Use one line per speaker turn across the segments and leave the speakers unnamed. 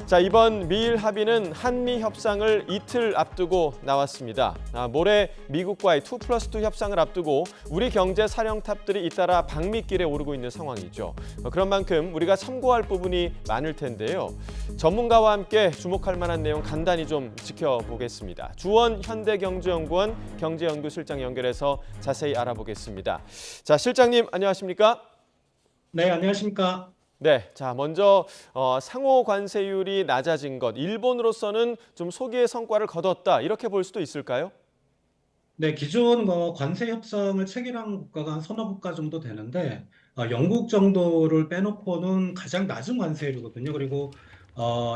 자, 이번 미일 합의는 한미 협상을 이틀 앞두고 나왔습니다. 모레 미국과의 2+2 협상을 앞두고 우리 경제 사령탑들이 잇따라 방미길에 오르고 있는 상황이죠. 그런 만큼 우리가 참고할 부분이 많을 텐데요. 전문가와 함께 주목할 만한 내용 간단히 좀 지켜보겠습니다. 주원 현대경제연구원 경제연구실장 연결해서 자세히 알아보겠습니다. 자, 실장님 안녕하십니까?
네, 안녕하십니까?
네, 자 먼저 상호 관세율이 낮아진 것, 일본으로서는 좀 소기의 성과를 거뒀다 이렇게 볼 수도 있을까요?
네, 기존 관세 협상을 체결한 국가가 한 서너 국가 정도 되는데 영국 정도를 빼놓고는 가장 낮은 관세율이거든요. 그리고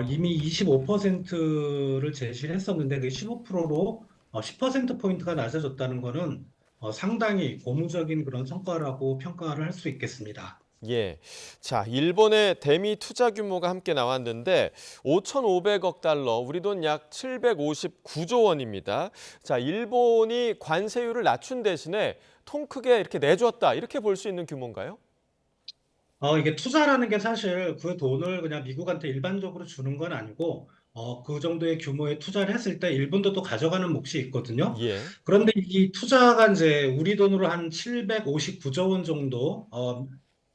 이미 25%를 제시를 했었는데 그 15%로 10%포인트가 낮아졌다는 거는 상당히 고무적인 그런 성과라고 평가를 할 수 있겠습니다.
예. 자, 일본의 대미 투자 규모가 함께 나왔는데 5,500억 달러, 우리 돈 약 759조 원입니다. 자, 일본이 관세율을 낮춘 대신에 통 크게 이렇게 내줬다. 이렇게 볼 수 있는 규모인가요?
이게 투자라는 게 사실 그 돈을 그냥 미국한테 일반적으로 주는 건 아니고, 그 정도의 규모의 투자를 했을 때 일본도 또 가져가는 몫이 있거든요.
예.
그런데 이 투자가 이제 우리 돈으로 한 759조 원 정도,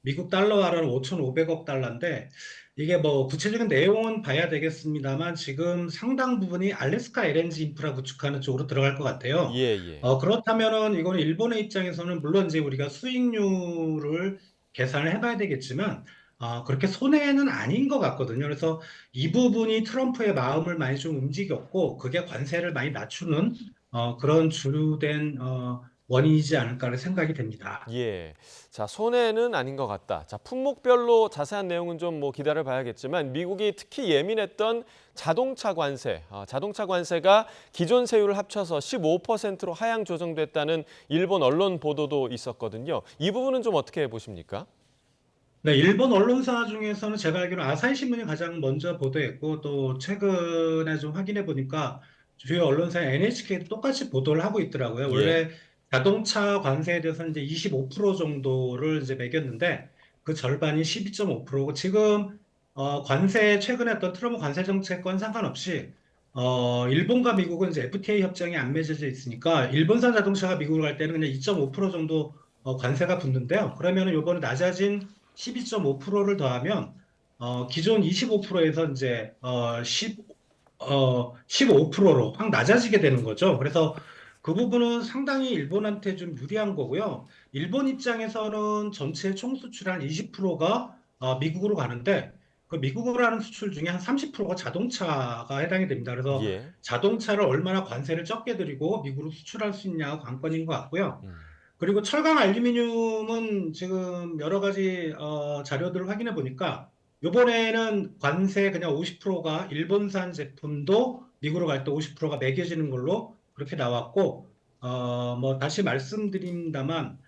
미국 달러화로는 5,500억 달러인데, 이게 뭐 구체적인 내용은 봐야 되겠습니다만 지금 상당 부분이 알래스카 LNG 인프라 구축하는 쪽으로 들어갈 것 같아요.
예, 예.
그렇다면은 이거는 일본의 입장에서는 물론 이제 우리가 수익률을 계산을 해봐야 되겠지만 그렇게 손해는 아닌 것 같거든요. 그래서 이 부분이 트럼프의 마음을 많이 좀 움직였고 그게 관세를 많이 낮추는 그런 주된 원인이지 않을까 생각이 됩니다.
예. 자, 손해는 아닌 것 같다. 자, 품목별로 자세한 내용은 좀 뭐 기다려 봐야겠지만 미국이 특히 예민했던 자동차 관세, 자동차 관세가 기존 세율을 합쳐서 15%로 하향 조정됐다는 일본 언론 보도도 있었거든요. 이 부분은 좀 어떻게 보십니까?
네, 일본 언론사 중에서는 제가 알기로 아사히 신문이 가장 먼저 보도했고 또 최근에 좀 확인해 보니까 주요 언론사 NHK도 똑같이 보도를 하고 있더라고요.
예.
원래 자동차 관세에 대해서는 이제 25% 정도를 이제 매겼는데 그 절반이 12.5%고 지금 관세 최근에 어떤 트럼프 관세 정책과는 상관없이 일본과 미국은 이제 FTA 협정이 안 맺어져 있으니까 일본산 자동차가 미국으로 갈 때는 그냥 2.5% 정도 관세가 붙는데요. 그러면은 요번에 낮아진 12.5%를 더하면 기존 25%에서 이제 15%로 확 낮아지게 되는 거죠. 그래서 그 부분은 상당히 일본한테 좀 유리한 거고요. 일본 입장에서는 전체 총 수출 한 20%가 미국으로 가는데 그 미국으로 하는 수출 중에 한 30%가 자동차가 해당이 됩니다. 그래서
예.
자동차를 얼마나 관세를 적게 들이고 미국으로 수출할 수 있냐가 관건인 것 같고요.
음.
그리고 철강 알루미늄은 지금 여러 가지 자료들을 확인해 보니까 이번에는 관세 그냥 50%가 일본산 제품도 미국으로 갈 때 50%가 매겨지는 걸로 그렇게 나왔고 뭐 다시 말씀드립니다만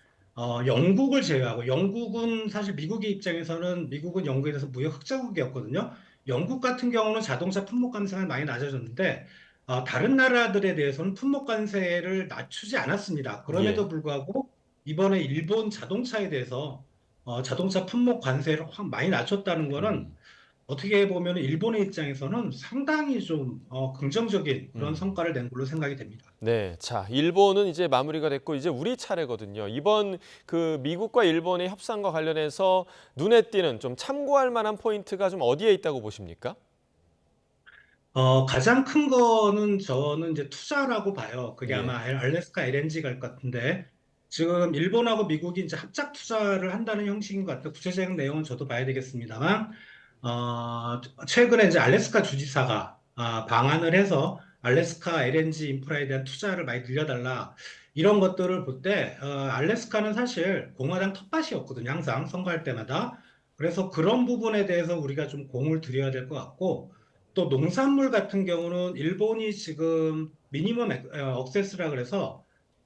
영국을 제외하고 영국은 사실 미국의 입장에서는 미국은 영국에 대해서 무역 흑자국이었거든요. 영국 같은 경우는 자동차 품목 감세가 많이 낮아졌는데 다른 나라들에 대해서는 품목 관세를 낮추지 않았습니다. 그럼에도
예.
불구하고 이번에 일본 자동차에 대해서 자동차 품목 관세를 확 많이 낮췄다는 거는
음.
어떻게 보면 일본의 입장에서는 상당히 좀 긍정적인 그런
음.
성과를 낸 걸로 생각이 됩니다.
네, 자, 일본은 이제 마무리가 됐고 이제 우리 차례거든요. 이번 그 미국과 일본의 협상과 관련해서 눈에 띄는 좀 참고할 만한 포인트가 좀 어디에 있다고 보십니까?
가장 큰 거는 저는 이제 투자라고 봐요. 그게 아마
예.
알래스카 LNG 갈 것 같은데 지금 일본하고 미국이 이제 합작 투자를 한다는 형식인 것 같아요. 구체적인 내용은 저도 봐야 되겠습니다만 최근에 이제 알래스카 주지사가 방한을 해서 알래스카 LNG 인프라에 대한 투자를 많이 늘려달라 이런 것들을 볼 때 알래스카는 사실 공화당 텃밭이었거든요. 항상 선거할 때마다. 그래서 그런 부분에 대해서 우리가 좀 공을 들여야 될 것 같고 또 농산물 같은 경우는 일본이 지금 미니멈 억세스라 그래서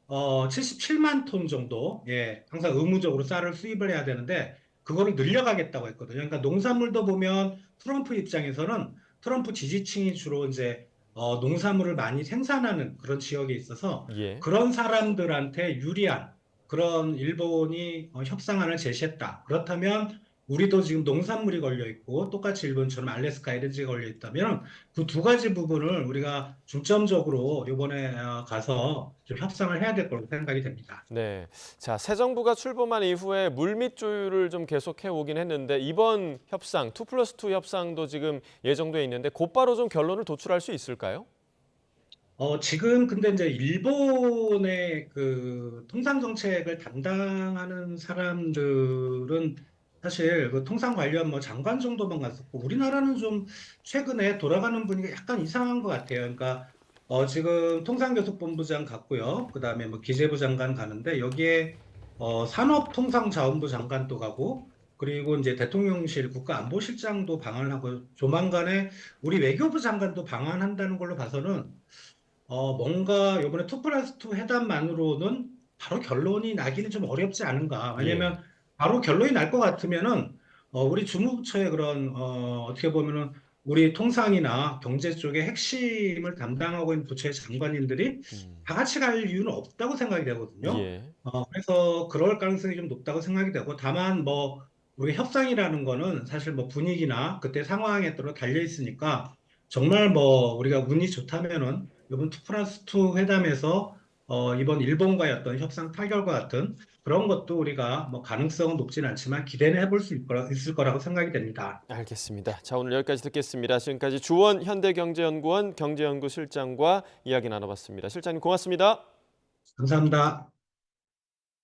77만 톤 정도, 예, 항상 의무적으로 쌀을 수입을 해야 되는데, 그거를 늘려가겠다고 했거든요. 그러니까 농산물도 보면 트럼프 입장에서는 트럼프 지지층이 주로 이제 농산물을 많이 생산하는 그런 지역에 있어서
예.
그런 사람들한테 유리한 그런 일본이 협상안을 제시했다. 그렇다면 우리도 지금 농산물이 걸려 있고 똑같이 일본처럼 알래스카 LNG가 걸려 있다면 그 두 가지 부분을 우리가 중점적으로 이번에 가서 좀 협상을 해야 될 거라고 생각이 됩니다.
네. 자, 새 정부가 출범한 이후에 물밑 조율을 좀 계속해 오긴 했는데 이번 협상, 2+2 협상도 지금 예정돼 있는데 곧바로 좀 결론을 도출할 수 있을까요?
지금 근데 이제 일본의 그 통상 정책을 담당하는 사람들은 사실 그 통상 관련 뭐 장관 정도만 갔었고 우리나라는 좀 최근에 돌아가는 분위기가 약간 이상한 것 같아요. 그러니까 지금 통상교섭본부장 갔고요. 그다음에 뭐 기재부 장관 가는데 여기에 산업통상자원부 장관도 가고 그리고 이제 대통령실 국가안보실장도 방한을 하고 조만간에 우리 외교부 장관도 방한한다는 걸로 봐서는 뭔가 이번에 2+2 회담만으로는 바로 결론이 나기는 좀 어렵지 않은가.
예.
왜냐면 바로 결론이 날 것 같으면은 우리 주무부처의 그런 어떻게 보면은 우리 통상이나 경제 쪽의 핵심을 담당하고 있는 부처의 장관님들이
음.
다 같이 갈 이유는 없다고 생각이 되거든요.
예.
그래서 그럴 가능성이 좀 높다고 생각이 되고 다만 뭐 우리 협상이라는 거는 사실 뭐 분위기나 그때 상황에 따라 달려 있으니까 정말 뭐 우리가 운이 좋다면은 이번 2+2 회담에서 이번 일본과의 어떤 협상 타결과 같은 그런 것도 우리가 뭐 가능성은 높진 않지만 기대는 해볼 수 있을 거라고 생각이 됩니다.
알겠습니다. 자, 오늘 여기까지 듣겠습니다. 지금까지 주원 현대경제연구원 경제연구실장과 이야기 나눠봤습니다. 실장님 고맙습니다.
감사합니다.